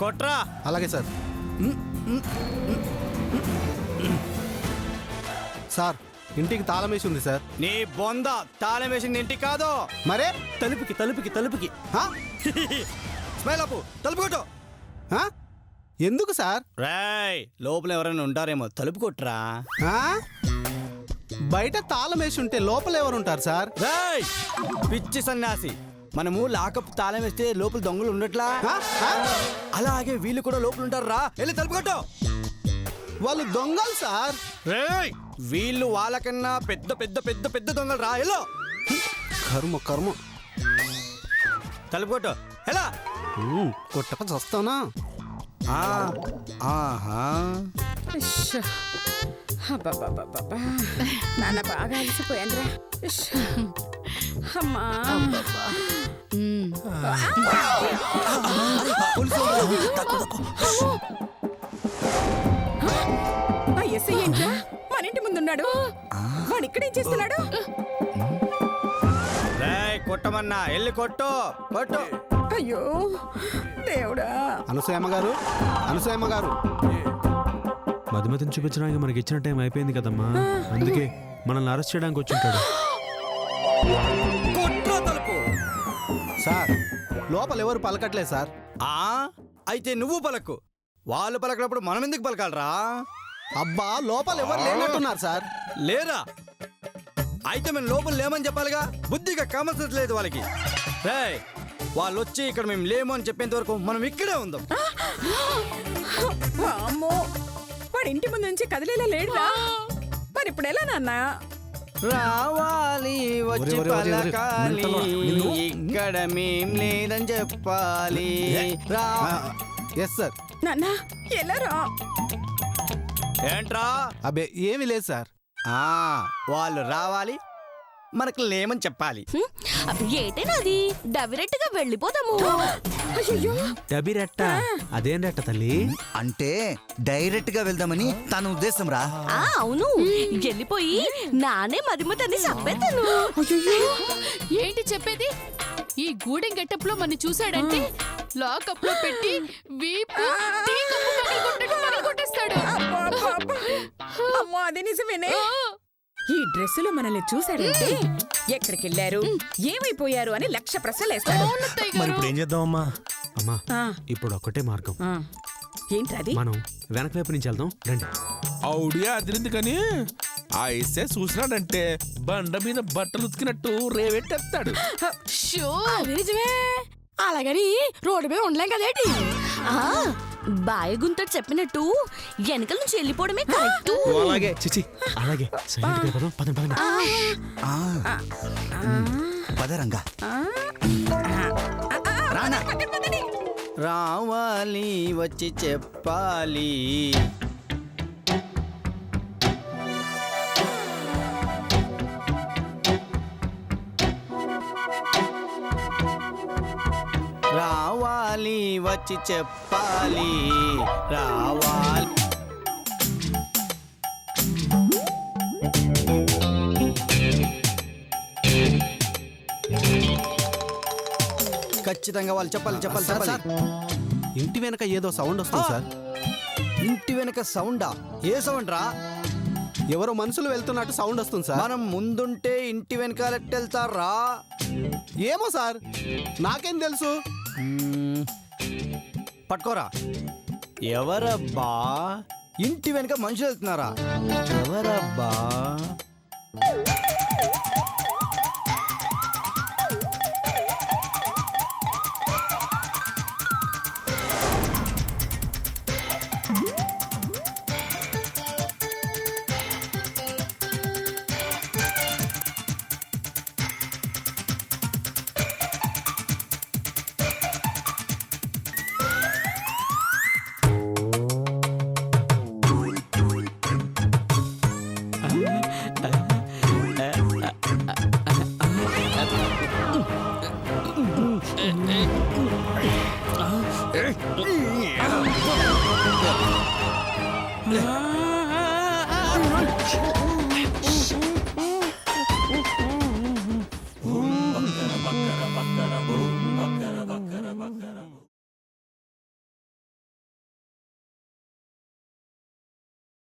కొట్రా. అలాగే sir. Sir ఇంటికి తాళం వేసి ఉంది సార్. నీ బొంద తాళం వేసింది ఇంటికి కాదు, మరే తలుపుకి తలుపుకి తలుపుకి. స్మైల్ అప్పు, తలుపు కొట్టు. ఎందుకు సార్? రాయ్, లోపల ఎవరైనా ఉంటారేమో, తలుపు కొట్రా. బయట తాళం వేసి ఉంటే లోపల ఎవరు ఉంటారు సార్? రాయ్ పిచ్చి సన్యాసి, మనము లాకప్ తాళం వేస్తే లోపల దొంగలు ఉండట్లా, అలాగే వీళ్ళు కూడా లోపల ఉంటారు. రా వెళ్ళి తలుపు కొట్టు. వాళ్ళు దొంగలు సార్. రేయ్, వీళ్ళు వాళ్ళకన్నా పెద్ద పెద్ద పెద్ద పెద్ద దొంగలు. రా ఎల్లో. కర్మ కర్మ. తలుపు కొట్టు. ఎలా కొట్టక చస్తానా? ఆహా, నాన్న బాగా అలసిపోయానురా. అమ్మా ఎస్ఐ ఏంట్రా మన ఇంటి ముందున్నాడు? వాడు ఇక్కడేం చేస్తున్నాడు? రేయ్ కొట్టమన్నా, వెళ్ళి కొట్టు కొట్టు. అయ్యో దేవుడా. అనసూయమ్మ గారు, అనసూయమ్మ గారు, మధుమతిని చూపించడానికి మనకి ఇచ్చిన టైం అయిపోయింది కదమ్మా, అందుకే మనల్ని అరెస్ట్ చేయడానికి వచ్చి ఉంటాడు. తలుపు. సార్ లోపల ఎవరు పలకట్లేదు సార్. అయితే నువ్వు పలకు. వాళ్ళు పలకనప్పుడు మనం ఎందుకు పలకాలరా? అబ్బా లోపల ఎవరు లేనట్టున్నారు సార్. లేరా? అయితే మేము లోపల లేమని చెప్పాలిగా. బుద్ధిగా కామన్ సెన్స్ లేదు వాళ్ళకి. రేయ్, వాళ్ళు వచ్చి ఇక్కడ మేము లేము అని చెప్పేంత వరకు మనం ఇక్కడే ఉందాం. అమ్మో, వాడు ఇంటి ముందు నుంచి కదిలేలా లేడురా. మరి ఇప్పుడు ఎలా నాన్న? రావాలి వచ్చి పలకాలి, ఇక్కడ మేం లేదని చెప్పాలి. Yes sir. నాన్న ఎలారా? ఏంట్రా? అబ్బే ఏమీ లేదు సార్. వాళ్ళు రావాలి, మనకు లేమని చెప్పాలి. ఏటేనాది డైరెక్ట్ గా వెళ్ళిపోదాము. డబిరెట్ట? అదేం రెట్ట తల్లి? అంటే డైరెక్ట్ గా వెళ్దామని తన ఉద్దేశం రా. అవును, వెళ్ళిపోయి నానే మదిమతని చంపేతాను. ఏంటి చెప్పేది? ఈ గూడెం గెటప్ లో మన చూసాడంటే లాకప్ లో పెట్టి వీపు టీ కప్పు పగలగొట్టేస్తాడు. అమ్మో, అది నిజమేనే. ఈ డ్రెస్సులో మనల్ని చూశాడంటే ఎక్కడికి వెళ్ళారు, ఏమైపోయారు అని 1,00,000 ప్రశ్నలు వేస్తాడు. మరి ఇప్పుడు ఏం చేద్దామమ్మా? అమ్మా ఇప్పుడు ఒక్కటే మార్గం. ఏంటది? మనం వెనక వైపు నుంచి వెళ్దాం రండి. అవుడియా అదిరింది కానీ ఆ ఎస్ఏ చూసినాడంటే బండ మీద బట్టలు ఉతికినట్టు రేవెట్టేస్తాడు. నిజమే, అలాగని రోడ్డు మీద ఉండలేం కదేటి. బాయ్ గుంతడు చెప్పినట్టు వెనకల నుంచి వెళ్ళిపోవడమే కరెక్ట్. అలాగే చిచి, అలాగే సైలెంట్ గా పదం పదం పదం. పదరంగా రానా. రావాలి వచ్చి చెప్పాలి. రావాలి వచ్చి చెప్పాలి. రావాలి. ఖచ్చితంగా వాళ్ళు చెప్పాలి చెప్పాలి చెప్పాలి. ఇంటి వెనక ఏదో సౌండ్ వస్తుంది సార్. ఇంటి వెనక సౌండా? ఏ సౌండ్ రా? ఎవరో మనుషులు వెళ్తున్నట్టు సౌండ్ వస్తుంది సార్. మనం ముందుంటే ఇంటి వెనకాల వెళ్తారా? ఏమో సార్, నాకేం తెలుసు. పట్టుకోరా. ఎవరబ్బా? ఇంటి వెనక మనుషులు వెళ్తున్నారా? ఎవరబ్బా?